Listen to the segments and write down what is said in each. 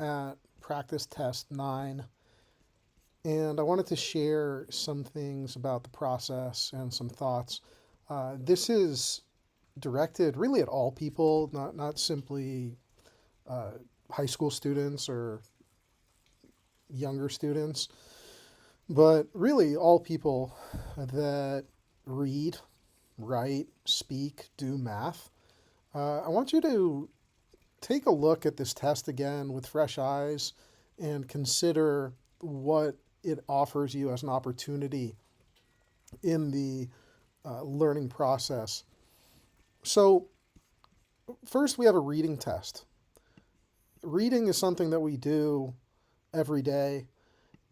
at practice test 9, and I wanted to share some things about the process and some thoughts. This is directed really at all people, not simply uh, high school students or younger students, but really all people that read, write, speak, do math. I want you to take a look at this test again with fresh eyes and consider what it offers you as an opportunity in the learning process. So, first, we have a reading test. Reading is something that we do every day,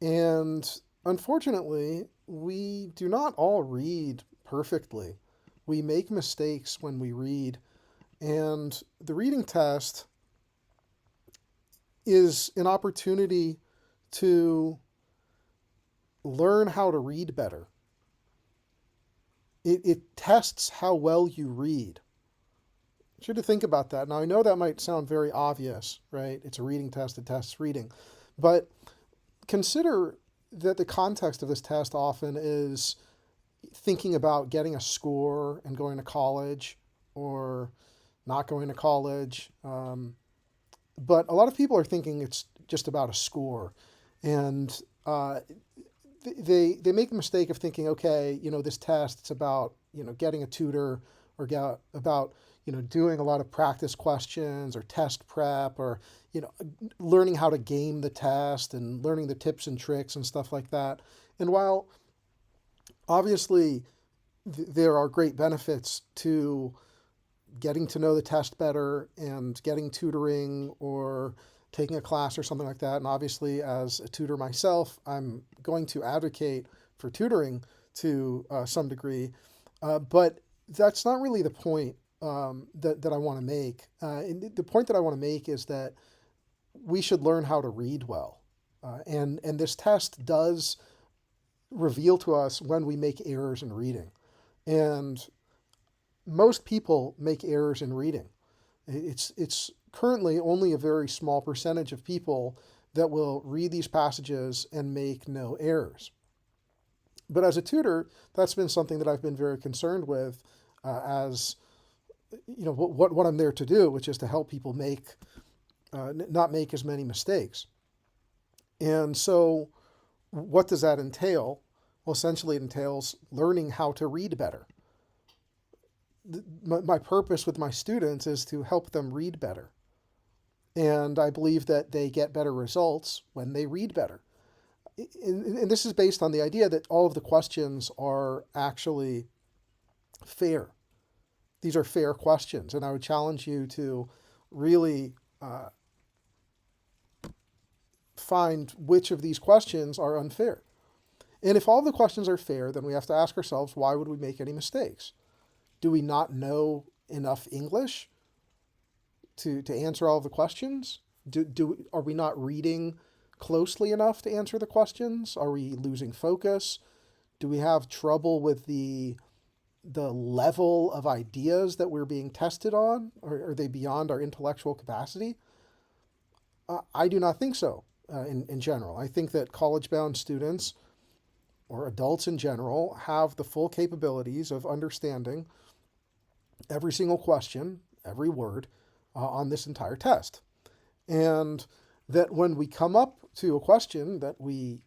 and unfortunately, we do not all read perfectly. We make mistakes when we read, and the reading test is an opportunity to learn how to read better. It tests how well you read. I should think about that. Now, I know that might sound very obvious, right? It's a reading test, it tests reading. But consider that the context of this test often is thinking about getting a score and going to college or not going to college. But a lot of people are thinking it's just about a score. And they make the mistake of thinking, okay, this test, it's about, getting a tutor or about, doing a lot of practice questions or test prep or, learning how to game the test and learning the tips and tricks and stuff like that. And while obviously there are great benefits to getting to know the test better and getting tutoring or taking a class or something like that. And obviously, as a tutor myself, I'm going to advocate for tutoring to some degree. But that's not really the point that I want to make. And the point that I want to make is that we should learn how to read well. And this test does reveal to us when we make errors in reading. And most people make errors in reading. It's currently only a very small percentage of people that will read these passages and make no errors. But as a tutor, that's been something that I've been very concerned with, as what I'm there to do, which is to help people not make as many mistakes. And so, what does that entail? Well, essentially, it entails learning how to read better. My purpose with my students is to help them read better. And I believe that they get better results when they read better. And this is based on the idea that all of the questions are actually fair. These are fair questions. And I would challenge you to really find which of these questions are unfair. And if all the questions are fair, then we have to ask ourselves, why would we make any mistakes? Do we not know enough English to answer all of the questions? Are we not reading closely enough to answer the questions? Are we losing focus? Do we have trouble with the level of ideas that we're being tested on? Or are they beyond our intellectual capacity? I do not think so in general. I think that college-bound students or adults in general have the full capabilities of understanding every single question, every word on this entire test. And that when we come up to a question that we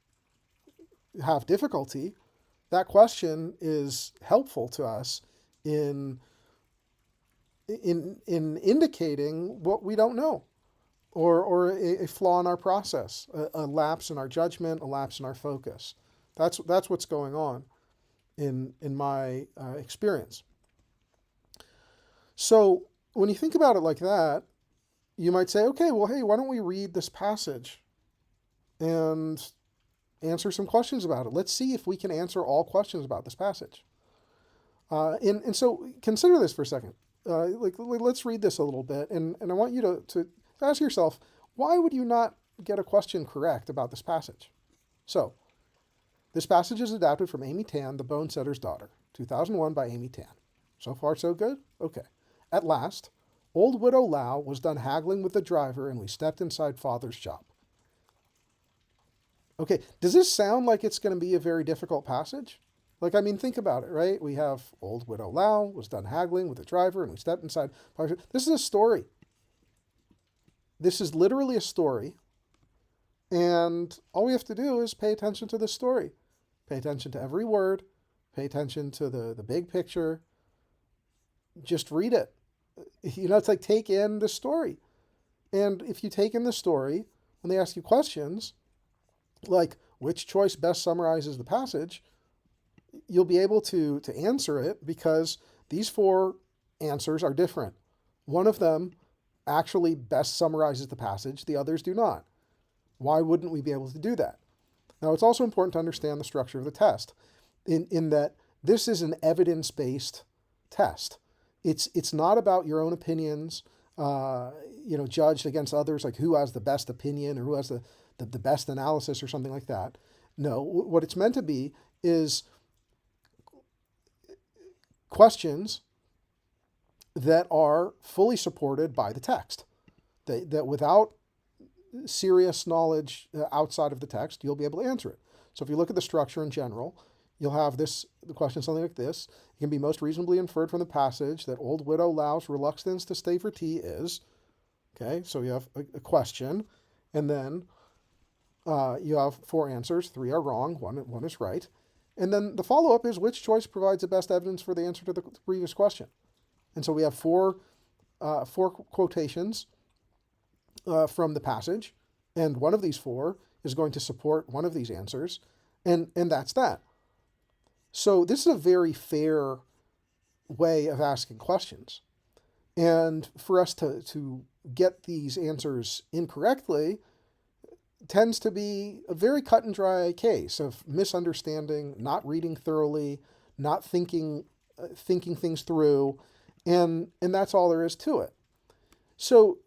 have difficulty, that question is helpful to us in indicating what we don't know, or a flaw in our process, a lapse in our judgment, a lapse in our focus. That's what's going on in my experience. So when you think about it like that, you might say, okay, well, hey, why don't we read this passage and answer some questions about it? Let's see if we can answer all questions about this passage. And so consider this for a second. Let's read this a little bit, and I want you to ask yourself, why would you not get a question correct about this passage? So, this passage is adapted from Amy Tan, The Bone Setter's Daughter, 2001 by Amy Tan. So far, so good? Okay. At last, Old Widow Lau was done haggling with the driver, and we stepped inside father's shop. Okay, does this sound like it's going to be a very difficult passage? Like, I mean, think about it, right? We have Old Widow Lau was done haggling with the driver, and we stepped inside father's shop. This is a story. This is literally a story. And all we have to do is pay attention to the story. Pay attention to every word. Pay attention to the big picture. Just read it. It's like take in the story. And if you take in the story, when they ask you questions, like which choice best summarizes the passage, you'll be able to answer it because these four answers are different. One of them actually best summarizes the passage, the others do not. Why wouldn't we be able to do that? Now, it's also important to understand the structure of the test in that this is an evidence-based test. It's not about your own opinions, judged against others, like who has the best opinion or who has the best analysis or something like that. No, what it's meant to be is questions that are fully supported by the text, that without serious knowledge outside of the text, you'll be able to answer it. So if you look at the structure in general, you'll have the question something like this. It can be most reasonably inferred from the passage that Old Widow Lau's reluctance to stay for tea is, okay, so you have a question, and then you have four answers. Three are wrong, one is right. And then the follow-up is which choice provides the best evidence for the answer to the previous question. And so we have four quotations from the passage, and one of these four is going to support one of these answers, and that's that. So this is a very fair way of asking questions. And for us to get these answers incorrectly tends to be a very cut and dry case of misunderstanding, not reading thoroughly, not thinking things through, and that's all there is to it. So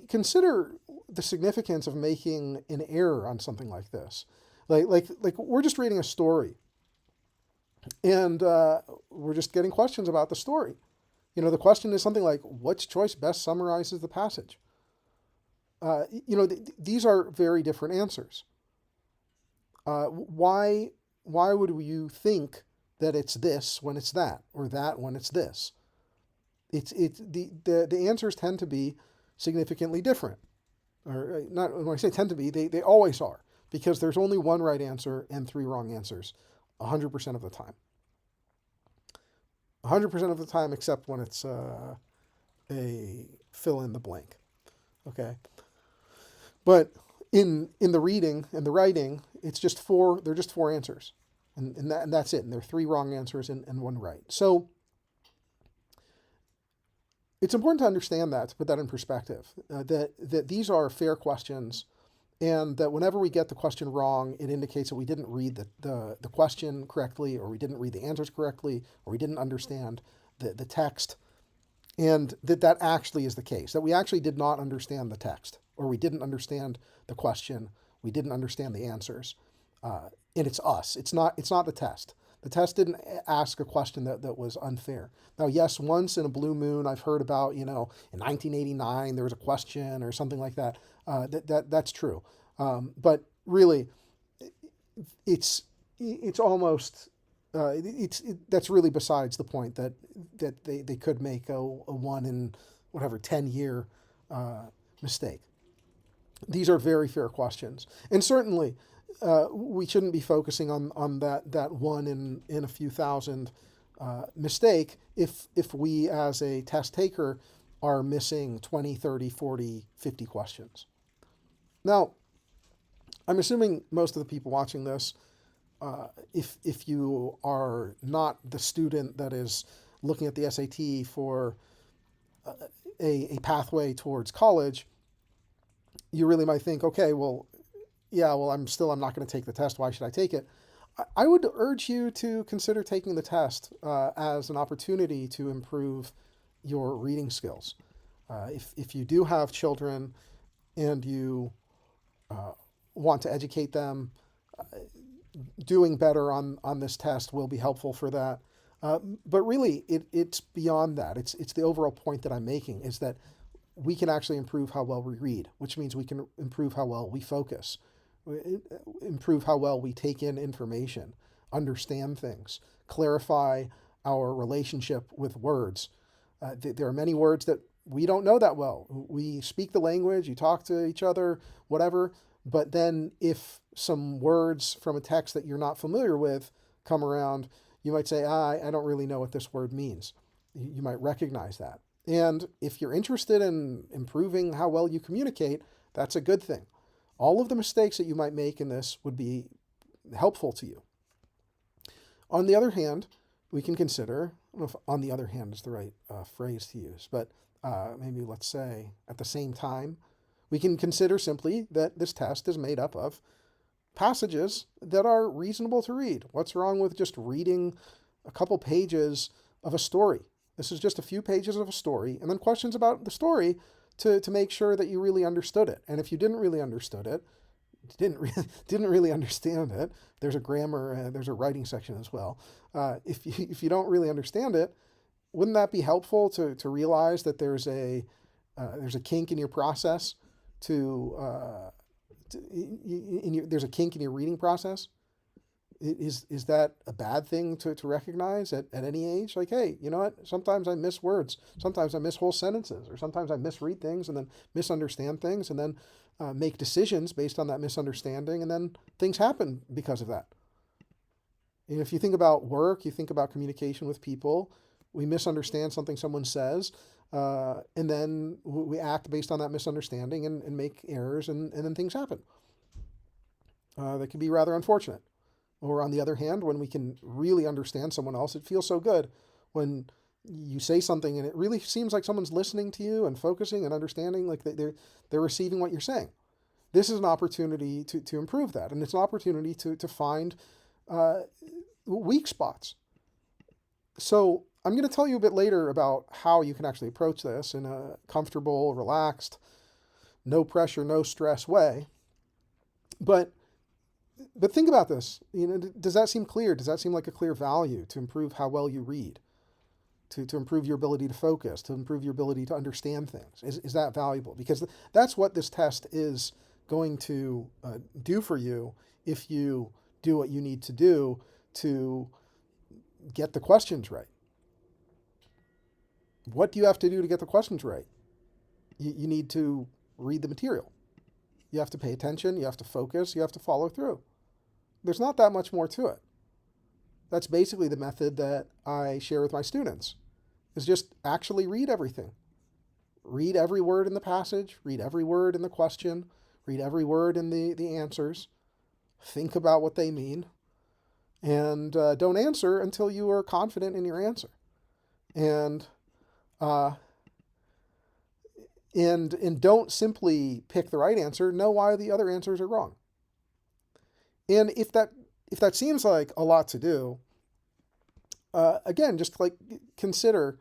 consider the significance of making an error on something like this. Like we're just reading a story, and we're just getting questions about the story. The question is something like, which choice best summarizes the passage? These are very different answers. Why would you think that it's this when it's that, or that when it's this? The answers tend to be significantly different, or not. When I say tend to be, they always are, because there's only one right answer and three wrong answers, 100% of the time. 100% of the time, except when it's a fill in the blank. Okay, but in the reading and the writing, it's just four. They're just four answers, and that's it. And there are three wrong answers and one right. So it's important to understand that, to put that in perspective, that these are fair questions, and that whenever we get the question wrong, it indicates that we didn't read the question correctly, or we didn't read the answers correctly, or we didn't understand the text, and that actually is the case, that we actually did not understand the text, or we didn't understand the question, we didn't understand the answers, and it's us. It's not the test. The test didn't ask a question that was unfair. Now, yes, once in a blue moon, I've heard about, in 1989, there was a question or something like that. That's true. But really, it's almost, that's really besides the point that they could make a 1 in, 10-year mistake. These are very fair questions. And certainly, we shouldn't be focusing on that 1 in a few thousand mistake if we as a test taker are missing 20, 30, 40, 50 questions. Now, I'm assuming most of the people watching this, if you are not the student that is looking at the SAT for a pathway towards college, you really might think, okay, well, yeah, well, I'm not going to take the test. Why should I take it? I would urge you to consider taking the test as an opportunity to improve your reading skills. If you do have children and you want to educate them, doing better on this test will be helpful for that. But really, it's beyond that. It's the overall point that I'm making is that we can actually improve how well we read, which means we can improve how well we focus, improve how well we take in information, understand things, clarify our relationship with words. There are many words that we don't know that well. We speak the language, you talk to each other, whatever, but then if some words from a text that you're not familiar with come around, you might say, I don't really know what this word means. You might recognize that. And if you're interested in improving how well you communicate, that's a good thing. All of the mistakes that you might make in this would be helpful to you. On the other hand, we can consider, I don't know if on the other hand is the right phrase to use, but maybe let's say at the same time, we can consider simply that this test is made up of passages that are reasonable to read. What's wrong with just reading a couple pages of a story? This is just a few pages of a story, and then questions about the story to make sure that you really understood it. And if you didn't really understood it, didn't really understand it, there's a grammar, there's a writing section as well. If you don't really understand it, wouldn't that be helpful to realize that there's a kink in your process there's a kink in your reading process? Is that a bad thing to recognize at any age? Like, hey, you know what? Sometimes I miss words. Sometimes I miss whole sentences, or sometimes I misread things and then misunderstand things and then make decisions based on that misunderstanding, and then things happen because of that. And if you think about work, you think about communication with people, we misunderstand something someone says, and then we act based on that misunderstanding and make errors, and then things happen. That can be rather unfortunate. Or on the other hand, when we can really understand someone else, it feels so good when you say something and it really seems like someone's listening to you and focusing and understanding, like they're receiving what you're saying. This is an opportunity to improve that, and it's an opportunity to find weak spots. So I'm going to tell you a bit later about how you can actually approach this in a comfortable, relaxed, no pressure, no stress way. But think about this. Does that seem clear? Does that seem like a clear value to improve how well you read, to improve your ability to focus, to improve your ability to understand things? Is that valuable? Because that's what this test is going to do for you if you do what you need to do to get the questions right. What do you have to do to get the questions right? You need to read the material. You have to pay attention. You have to focus. You have to follow through. There's not that much more to it. That's basically the method that I share with my students, is just actually read everything. Read every word in the passage, read every word in the question, read every word in the answers, think about what they mean, and don't answer until you are confident in your answer. And don't simply pick the right answer, know why the other answers are wrong. And if that seems like a lot to do, again, just like consider,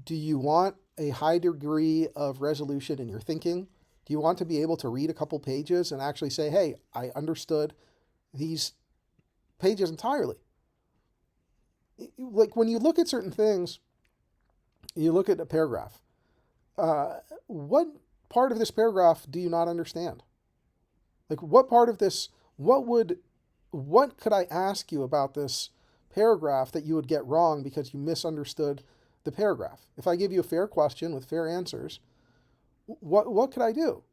do you want a high degree of resolution in your thinking? Do you want to be able to read a couple pages and actually say, hey, I understood these pages entirely? Like when you look at certain things, you look at a paragraph. What part of this paragraph do you not understand? Like what part of this, what could I ask you about this paragraph that you would get wrong because you misunderstood the paragraph? If I give you a fair question with fair answers, what could I do?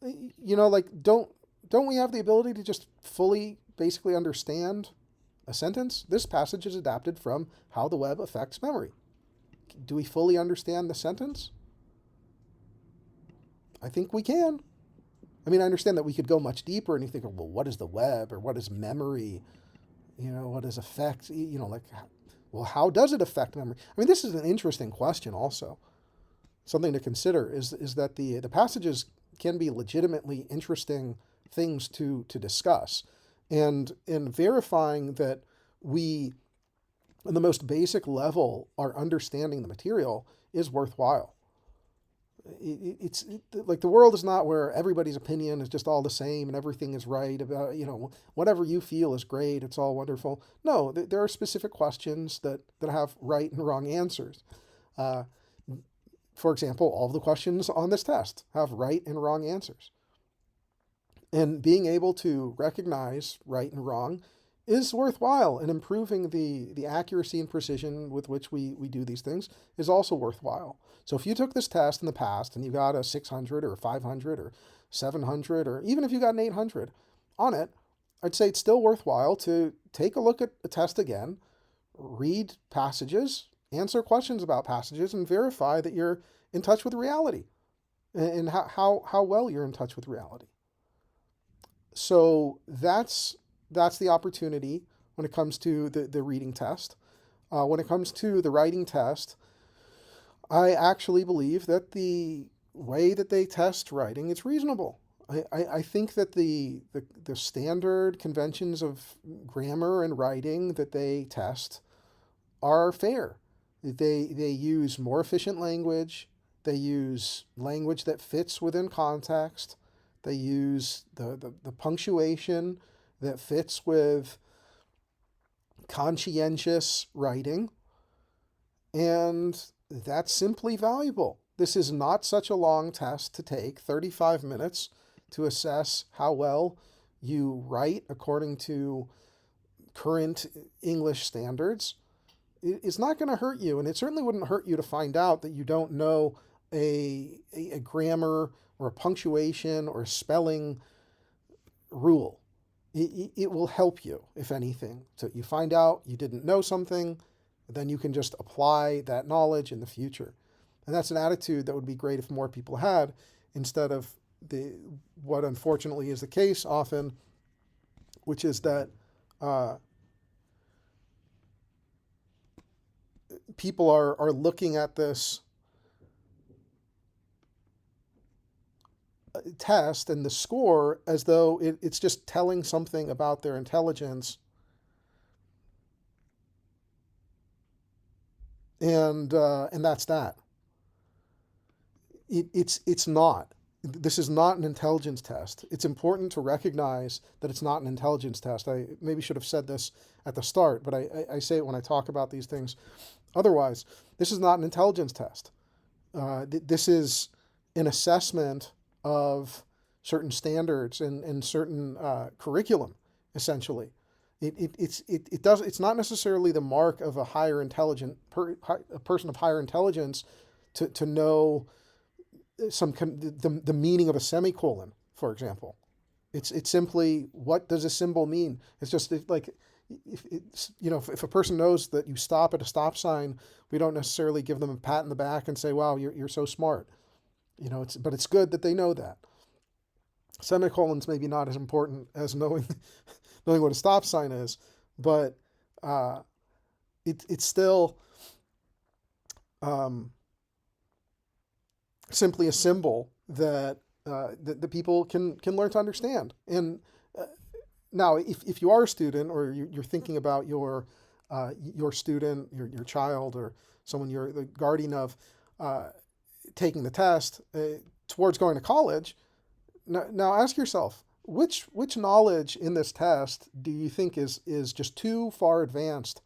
Like don't we have the ability to just fully basically understand a sentence? This passage is adapted from How the Web Affects Memory. Do we fully understand the sentence? I think we can. I mean, I understand that we could go much deeper and you think, well, what is the web, or what is memory? What is affect? How does it affect memory? I mean, this is an interesting question also. Something to consider is that the passages can be legitimately interesting things to discuss. And in verifying that we, on the most basic level, are understanding the material is worthwhile. It's like the world is not where everybody's opinion is just all the same and everything is right about, whatever you feel is great, it's all wonderful. No, there are specific questions that have right and wrong answers. For example, all of the questions on this test have right and wrong answers. And being able to recognize right and wrong is worthwhile, and improving the accuracy and precision with which we do these things is also worthwhile. So if you took this test in the past and you got a 600 or 500 or 700, or even if you got an 800 on it, I'd say it's still worthwhile to take a look at the test again, read passages, answer questions about passages, and verify that you're in touch with reality, and how well you're in touch with reality. So that's the opportunity when it comes to the reading test. When it comes to the writing test, I actually believe that the way that they test writing is reasonable. I think that the standard conventions of grammar and writing that they test are fair. They use more efficient language. They use language that fits within context. They use the punctuation that fits with conscientious writing. And that's simply valuable. This is not such a long test to take, 35 minutes to assess how well you write according to current English standards. It's not going to hurt you, and it certainly wouldn't hurt you to find out that you don't know a grammar or a punctuation or spelling rule. It will help you, if anything. So you find out you didn't know something, then you can just apply that knowledge in the future. And that's an attitude that would be great if more people had, instead of what unfortunately is the case often, which is that people are looking at this test and the score as though it's just telling something about their intelligence, and that's that. It's not. This is not an intelligence test. It's important to recognize that it's not an intelligence test. I maybe should have said this at the start, but I say it when I talk about these things. Otherwise, this is not an intelligence test. This is an assessment of certain standards and certain curriculum, essentially. It's not necessarily the mark of a higher intelligent a person of higher intelligence to know the meaning of a semicolon, for example. It's simply, what does a symbol mean? It's just like, if a person knows that you stop at a stop sign, we don't necessarily give them a pat in the back and say, "Wow, you're so smart." But it's good that they know that. Semicolons maybe not as important as knowing what a stop sign is, but it's still simply a symbol that the people can learn to understand. And now, if you are a student, or you're thinking about your student, your child, or someone you're the guardian of, taking the test towards going to college, now ask yourself, which knowledge in this test do you think is just too far advanced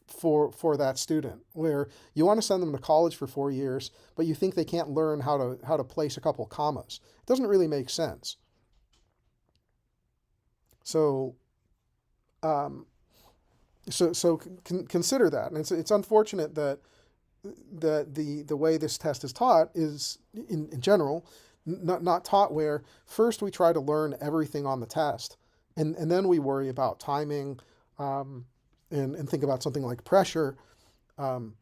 for that student, where you want to send them to college for 4 years, but you think they can't learn how to place a couple of commas? It doesn't really make sense. So, consider that, and it's unfortunate that the way this test is taught is in general not taught, where first we try to learn everything on the test, and then we worry about timing, and think about something like pressure. The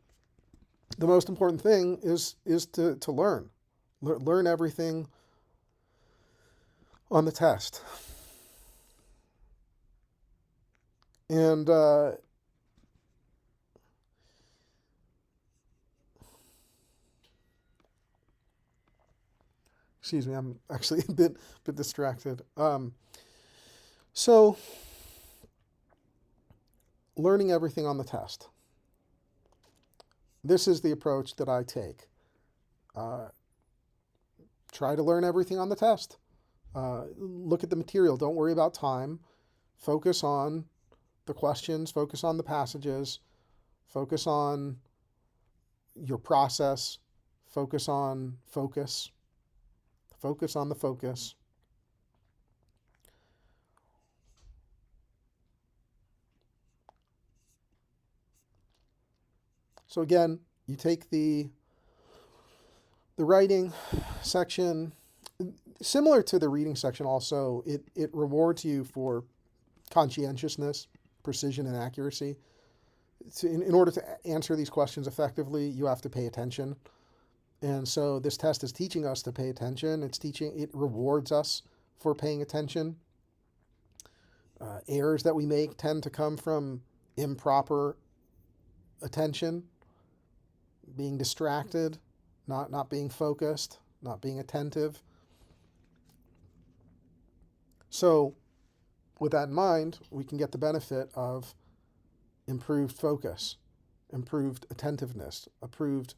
most important thing is to learn everything on the test. And excuse me, I'm actually a bit distracted. So learning everything on the test. This is the approach that I take. Try to learn everything on the test. Look at the material. Don't worry about time. Focus on the questions. Focus on the passages. Focus on your process. Focus on focus. Focus on the focus. So again, you take the writing section, similar to the reading section also, it rewards you for conscientiousness, precision, and accuracy. In order to answer these questions effectively, you have to pay attention. And so this test is teaching us to pay attention. It rewards us for paying attention. Errors that we make tend to come from improper attention, being distracted, not being focused, not being attentive. So with that in mind, we can get the benefit of improved focus, improved attentiveness, improved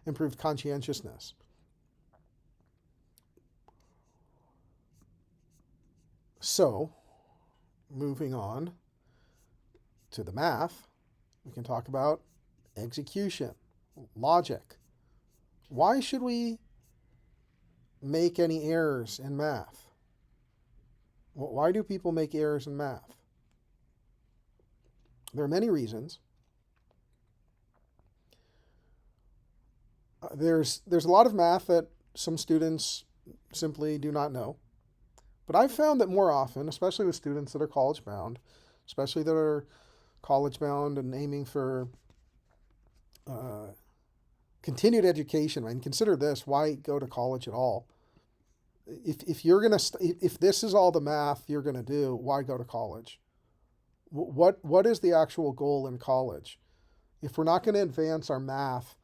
improved conscientiousness. So, moving on to the math, we can talk about execution, logic. Why should we make any errors in math? Why do people make errors in math? There are many reasons. There's a lot of math that some students simply do not know. But I've found that more often, especially with students that are college bound, especially that are college bound and aiming for continued education, right? And consider this: why go to college at all? If this is all the math you're gonna do, why go to college? What is the actual goal in college? If we're not going to advance our math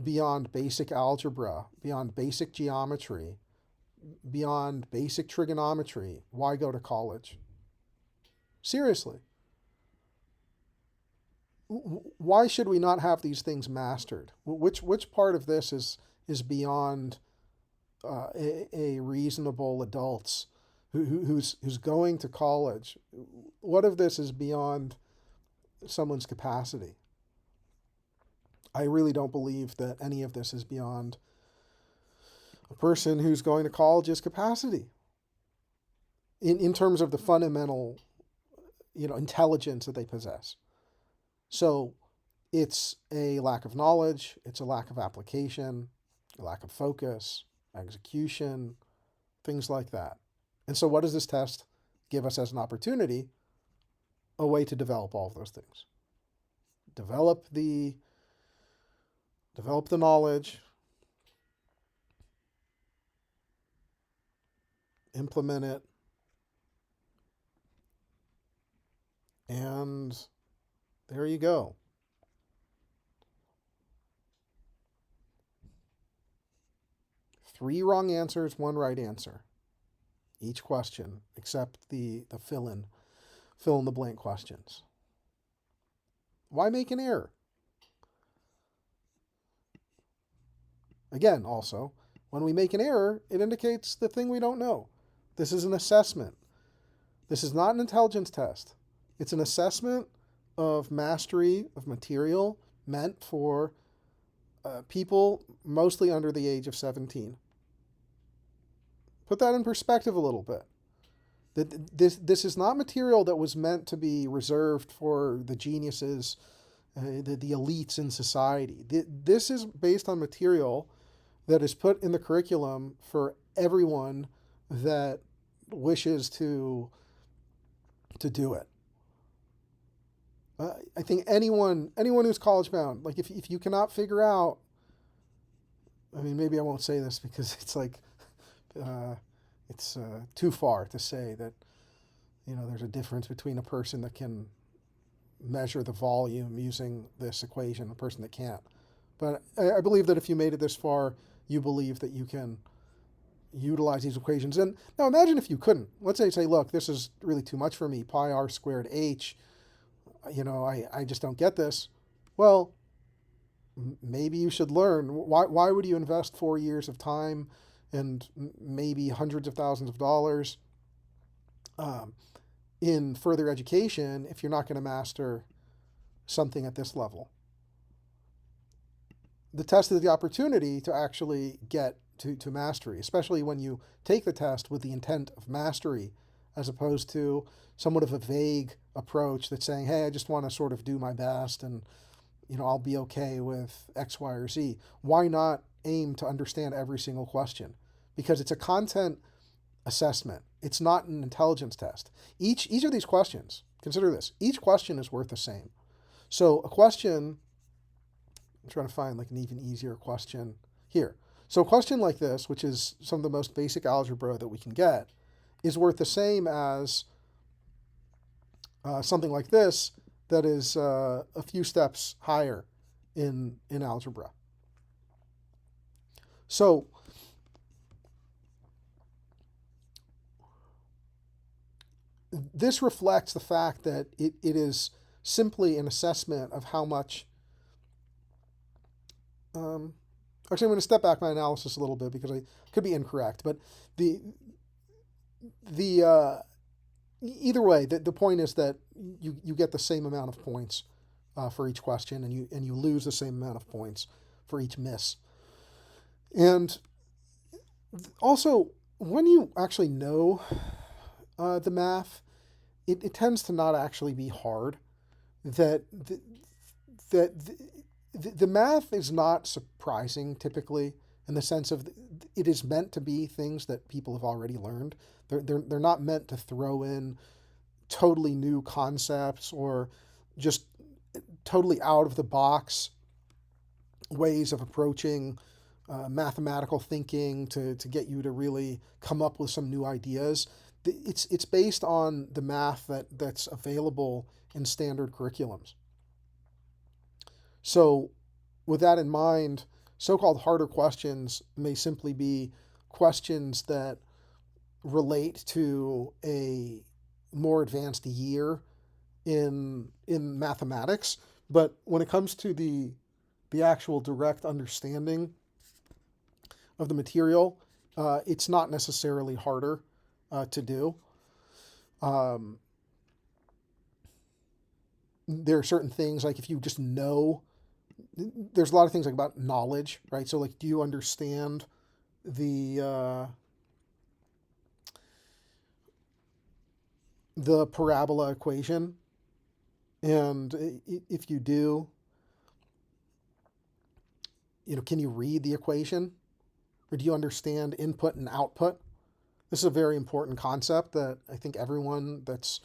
beyond basic algebra, beyond basic geometry, beyond basic trigonometry, why go to college? Seriously. Why should we not have these things mastered? Which part of this is beyond a reasonable adult's who's going to college? What of this is beyond someone's capacity? I really don't believe that any of this is beyond a person who's going to college's capacity in terms of the fundamental, intelligence that they possess. So it's a lack of knowledge, it's a lack of application, a lack of focus, execution, things like that. And so what does this test give us as an opportunity? A way to develop all of those things. Develop the knowledge, implement it, and there you go. Three wrong answers, one right answer. Each question, except the fill in the blank questions. Why make an error? Again, also, when we make an error, it indicates the thing we don't know. This is an assessment. This is not an intelligence test. It's an assessment of mastery of material meant for people mostly under the age of 17. Put that in perspective a little bit. This is not material that was meant to be reserved for the geniuses, the elites in society. This is based on material that is put in the curriculum for everyone that wishes to do it. I think anyone who's college bound, like if you cannot figure out, I mean, maybe I won't say this because it's like, it's too far to say that, there's a difference between a person that can measure the volume using this equation and a person that can't. But I believe that if you made it this far, you believe that you can utilize these equations. And now imagine if you couldn't. Let's say, look, this is really too much for me, pi r squared h, I just don't get this. Well, maybe you should learn. Why would you invest 4 years of time and maybe hundreds of thousands of dollars in further education if you're not going to master something at this level? the test is the opportunity to actually get to mastery, especially when you take the test with the intent of mastery, as opposed to somewhat of a vague approach that's saying, hey, I just want to sort of do my best and, I'll be okay with X, Y, or Z. Why not aim to understand every single question? Because it's a content assessment. It's not an intelligence test. Each of these questions, consider this, each question is worth the same. So a question, I'm trying to find like an even easier question here. So a question like this, which is some of the most basic algebra that we can get, is worth the same as something like this that is a few steps higher in algebra. So this reflects the fact that it is simply an assessment of how much. Actually, I'm going to step back my analysis a little bit because I could be incorrect, but the either way, the point is that you get the same amount of points for each question, and you lose the same amount of points for each miss. And also, when you actually know the math, it tends to not actually be hard. That the math is not surprising typically, in the sense of it is meant to be things that people have already learned. They're not meant to throw in totally new concepts or just totally out of the box ways of approaching mathematical thinking to get you to really come up with some new ideas. It's based on the math that's available in standard curriculums. So with that in mind, so-called harder questions may simply be questions that relate to a more advanced year in mathematics. But when it comes to the actual direct understanding of the material, it's not necessarily harder to do. There are certain things, like if you just know, there's a lot of things like about knowledge, right? So like, do you understand the parabola equation? And if you do, can you read the equation? Or do you understand input and output? This is a very important concept that I think everyone that's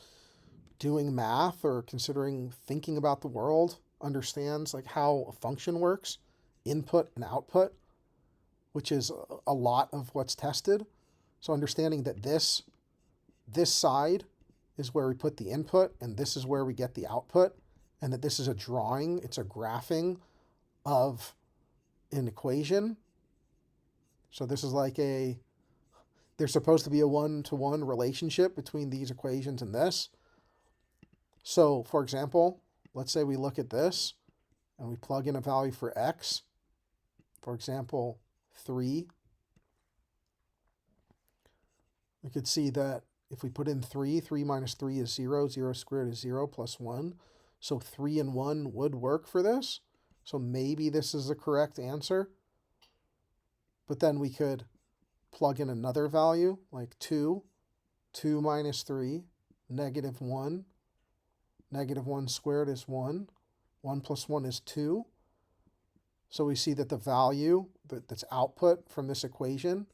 doing math or considering thinking about the world understands, like how a function works, input and output, which is a lot of what's tested. So understanding that this side is where we put the input and this is where we get the output, and that this is a drawing, it's a graphing of an equation. So this is like there's supposed to be a one-to-one relationship between these equations and this. So, for example, let's say we look at this and we plug in a value for x, for example, 3. We could see that if we put in 3 minus 3 is 0, 0 squared is 0 plus 1. So 3 and 1 would work for this. So maybe this is the correct answer. But then we could plug in another value, like 2. 2 minus 3, negative 1. Negative 1 squared is 1. 1 plus 1 is 2. So we see that the value that's output from this equation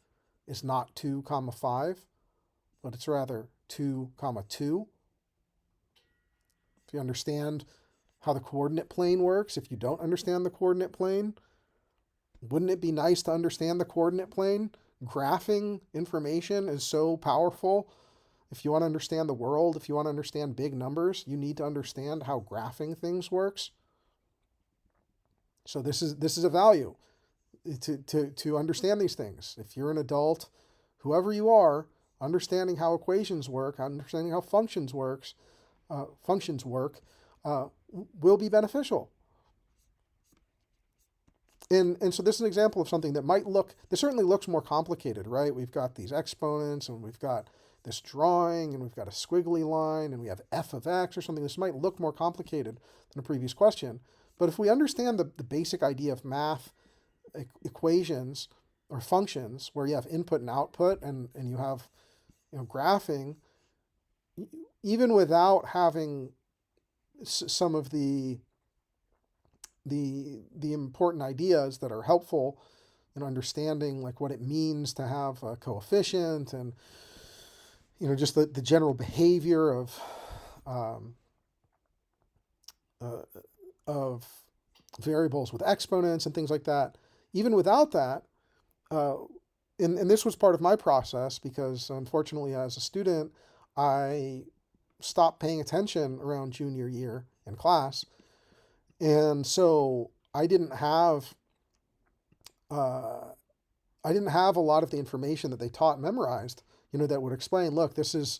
is not 2 comma 5, but it's rather 2 comma 2. If you understand how the coordinate plane works, if you don't understand the coordinate plane, wouldn't it be nice to understand the coordinate plane? Graphing information is so powerful. If you want to understand the world, if you want to understand big numbers, you need to understand how graphing things works. So this is a value to understand these things. If you're an adult, whoever you are, understanding how equations work, understanding how functions work, will be beneficial. And so this is an example of something that this certainly looks more complicated, right? We've got these exponents, and we've got this drawing, and we've got a squiggly line, and we have f of x or something. This might look more complicated than a previous question. But if we understand the basic idea of math, equations or functions where you have input and output, and you have, graphing, even without having some of the important ideas that are helpful in understanding like what it means to have a coefficient, and just the general behavior um, uh, of variables with exponents and things like that. Even without that, uh, and this was part of my process, because unfortunately as a student I stopped paying attention around junior year in class, and so uh, I didn't have a lot of the information that they taught memorized, that would explain, look, this is,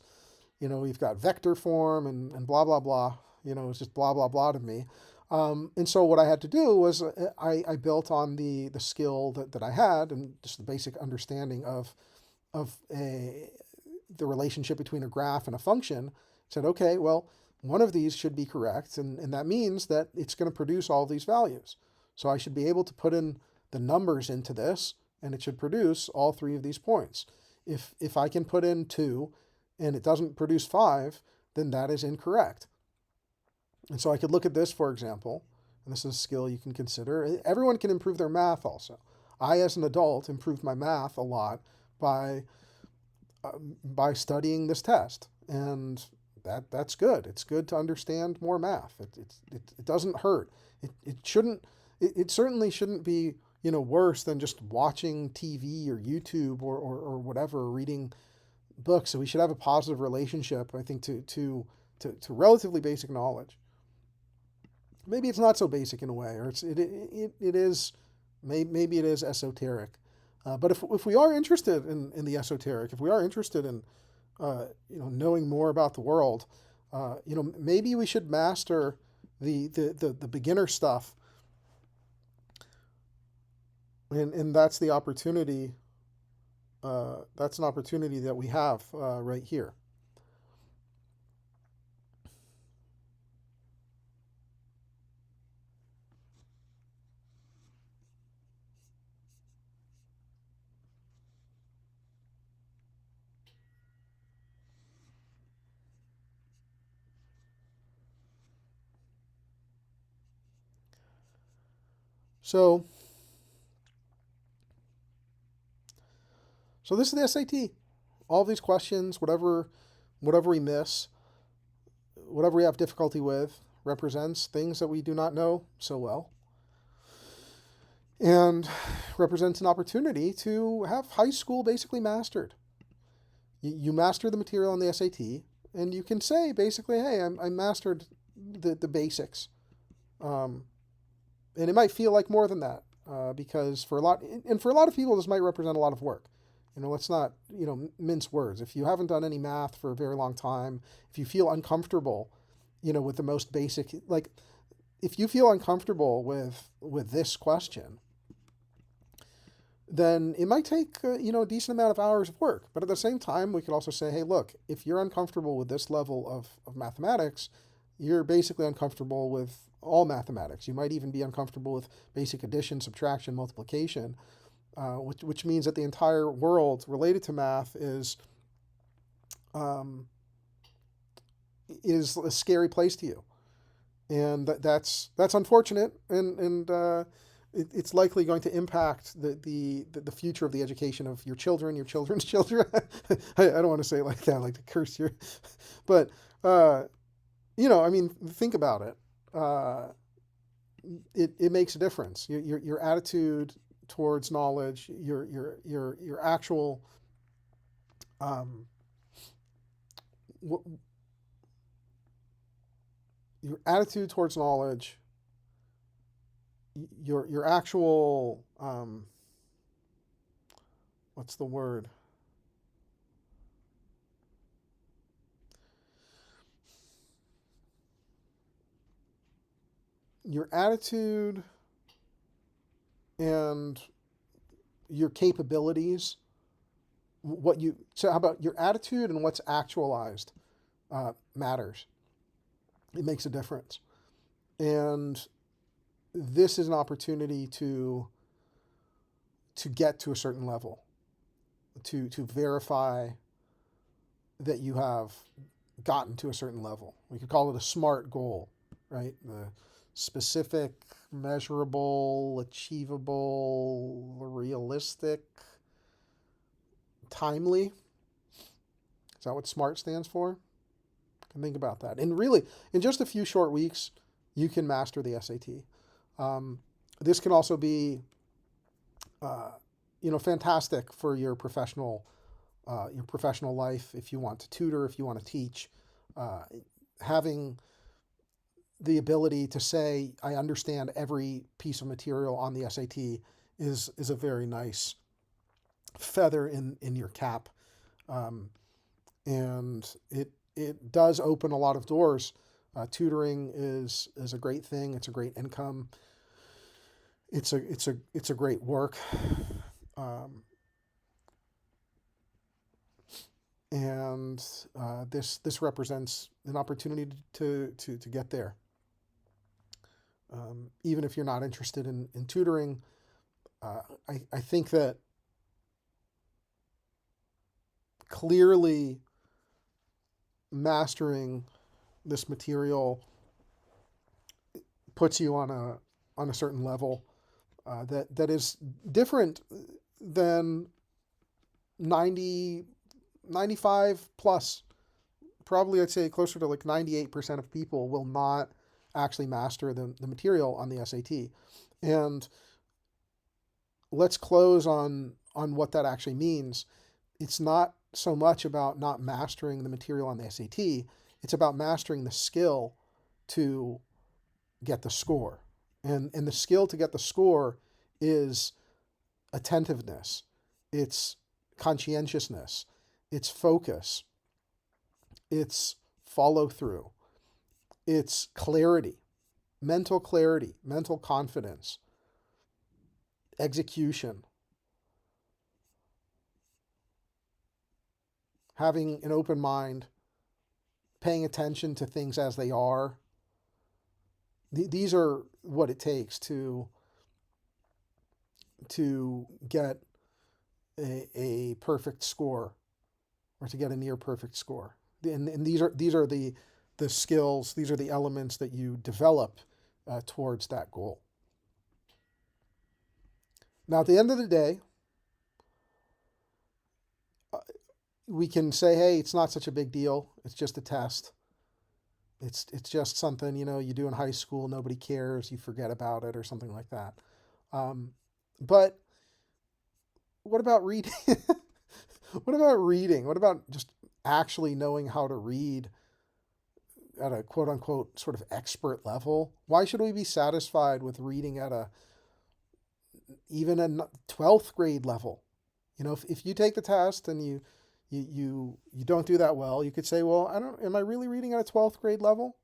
we've got vector form and blah, blah, blah. It's just blah, blah, blah to me. And so what I had to do was I built on the skill that I had, and just the basic understanding of the relationship between a graph and a function. Said, okay, well, one of these should be correct, and that means that it's going to produce all these values. So I should be able to put in the numbers into this, and it should produce all three of these points. If I can put in 2 and it doesn't produce 5, then that is incorrect. And so I could look at this, for example, and this is a skill you can consider. Everyone can improve their math also. I, as an adult, improved my math a lot by studying this test, and that's good. It's good to understand more math. It doesn't hurt. It shouldn't. It certainly shouldn't be worse than just watching TV or YouTube or whatever, reading books. So we should have a positive relationship, I think, to relatively basic knowledge. Maybe it's not so basic in a way, or it is, maybe it is esoteric. But if we are interested in the esoteric, if we are interested in knowing more about the world, maybe we should master the beginner stuff, and that's the opportunity. That's an opportunity that we have right here. So this is the SAT. All these questions, whatever we miss, whatever we have difficulty with, represents things that we do not know so well, and represents an opportunity to have high school basically mastered. You master the material on the SAT, and you can say basically, hey, I mastered the basics. And it might feel like more than that, because for a lot of people, this might represent a lot of work. Let's not mince words. If you haven't done any math for a very long time, if you feel uncomfortable, with the most basic, like if you feel uncomfortable with this question, then it might take a decent amount of hours of work. But at the same time, we could also say, hey, look, if you're uncomfortable with this level of mathematics, you're basically uncomfortable with all mathematics. You might even be uncomfortable with basic addition, subtraction, multiplication, which means that the entire world related to math is a scary place to you, and that's unfortunate, and it's likely going to impact the future of the education of your children, your children's children. I don't want to say it like that, like to curse your, but I mean, think about it. It makes a difference. Your attitude towards knowledge, your actual your attitude towards knowledge, your actual what's the word? Your attitude and your capabilities. So how about your attitude and what's actualized matters. It makes a difference, and this is an opportunity to to get to a certain level, to verify that you have gotten to a certain level. We could call it a SMART goal, right? The specific, measurable, achievable, realistic, timely. Is that what SMART stands for? And think about that. And really, in just a few short weeks, you can master the SAT. This can also be, fantastic for your professional life. If you want to tutor, if you want to teach, having the ability to say, I understand every piece of material on the SAT is a very nice feather in your cap. And it does open a lot of doors. Tutoring is a great thing. It's a great income. It's a great work. And this represents an opportunity to get there. Even if you're not interested in tutoring, I think that clearly mastering this material puts you on a certain level that is different than 95 plus. Probably I'd say closer to like 98% of people will not actually master the material on the SAT. And let's close on what that actually means. It's not so much about not mastering the material on the SAT. It's about mastering the skill to get the score. And the skill to get the score is attentiveness. It's conscientiousness. It's focus. It's follow through. It's clarity, mental confidence, execution, having an open mind, paying attention to things as they are. These are what it takes to get a perfect score, or to get a near perfect score. And these are the skills, these are the elements that you develop towards that goal. Now, at the end of the day, we can say, hey, it's not such a big deal. It's just a test. It's just something, you do in high school. Nobody cares. You forget about it or something like that. But what about reading? What about reading? What about just actually knowing how to read at a quote unquote sort of expert level? Why should we be satisfied with reading at even a 12th grade level? If you take the test and you don't do that well, you could say, well, am I really reading at a 12th grade level?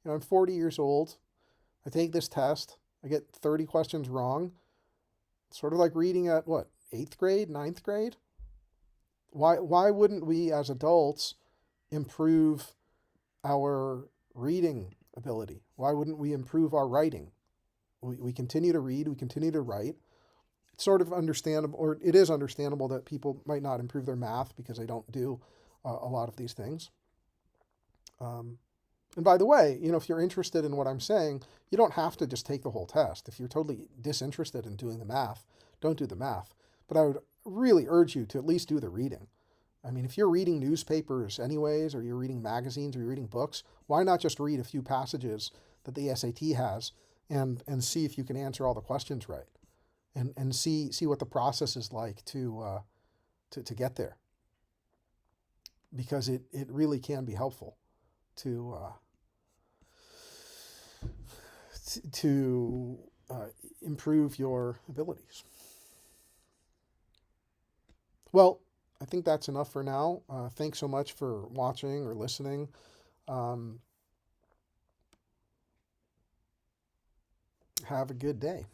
I'm 40 years old. I take this test. I get 30 questions wrong. It's sort of like reading at what, 8th grade, 9th grade? Why wouldn't we as adults improve our reading ability? Why wouldn't we improve our writing? We continue to read, we continue to write. It's sort of understandable, or it is understandable, that people might not improve their math because they don't do a lot of these things. And by the way, if you're interested in what I'm saying, you don't have to just take the whole test. If you're totally disinterested in doing the math, don't do the math. But I would really urge you to at least do the reading. I mean, if you're reading newspapers anyways, or you're reading magazines, or you're reading books, why not just read a few passages that the SAT has and see if you can answer all the questions right, and see what the process is like to get there, because it really can be helpful to improve your abilities. Well, I think that's enough for now. Thanks so much for watching or listening. Have a good day.